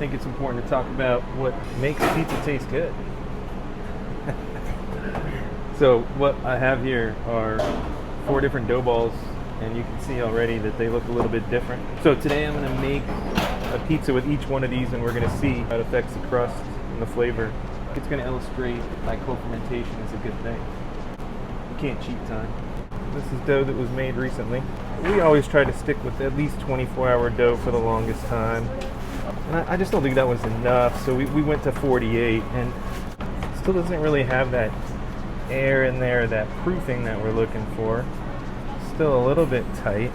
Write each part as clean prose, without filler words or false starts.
think it's important to talk about what makes pizza taste good. So what I have here are 4 different dough balls, and you can see already that they look a little bit different. So today I'm going to make a pizza with each one of these, and we're going to see how it affects the crust and the flavor. It's going to illustrate why co-fermentation is a good thing. You can't cheat time. This is dough that was made recently. We always try to stick with at least 24-hour dough for the longest time. And I just don't think that was enough, so we went to 48, and it still doesn't really have that air in there, that proofing that we're looking for. Still a little bit tight.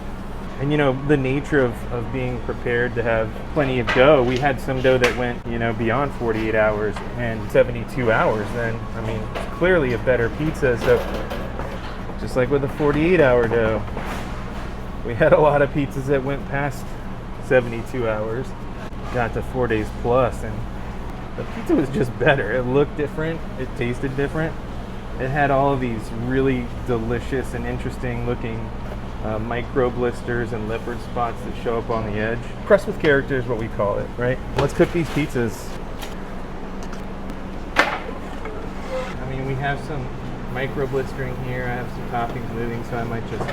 And you know, the nature of being prepared to have plenty of dough, we had some dough that went, you know, beyond 48 hours and 72 hours. Then, I mean, it's clearly a better pizza. So just like with a 48-hour dough, we had a lot of pizzas that went past 72 hours, got to 4 days plus, and the pizza was just better. It looked different, it tasted different. It had all of these really delicious and interesting looking micro blisters and leopard spots that show up on the edge. Crust with character is what we call it, right? Let's cook these pizzas. I mean, we have some micro blistering here. I have some toppings moving, so I might just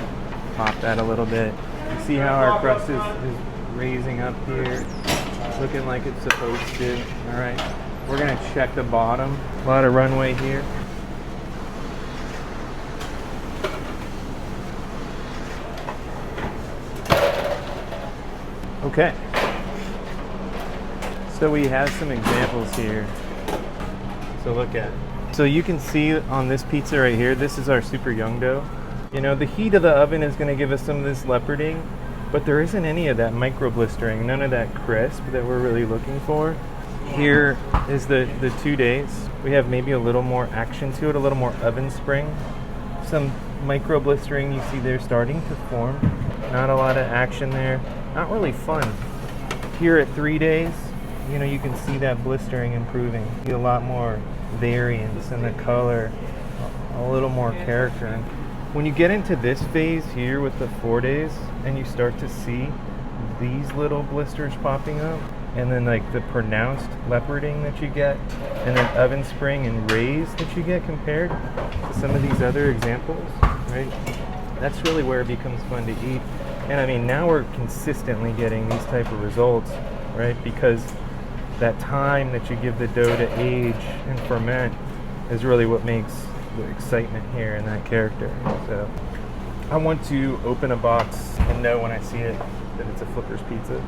pop that a little bit. You see how our crust is raising up here, looking like it's supposed to. All right, we're gonna check the bottom. A lot of runway here. Okay, so we have some examples here. So look at it. So you can see on this pizza right here, this is our super young dough. You know, the heat of the oven is going to give us some of this leoparding, but there isn't any of that micro blistering, none of that crisp that we're really looking for. Here is the 2 days. We have maybe a little more action to it, a little more oven spring. Some micro blistering you see there starting to form. Not a lot of action there. Not really fun. Here at 3 days, you know, you can see that blistering improving. You see a lot more variance in the color, a little more character. And when you get into this phase here with the 4 days and you start to see these little blisters popping up, and then like the pronounced leoparding that you get, and then oven spring and raise that you get compared to some of these other examples, right? That's really where it becomes fun to eat. And I mean, now we're consistently getting these type of results, right? Because that time that you give the dough to age and ferment is really what makes the excitement here and that character. So I want to open a box and know when I see it that it's a Flipper's pizza.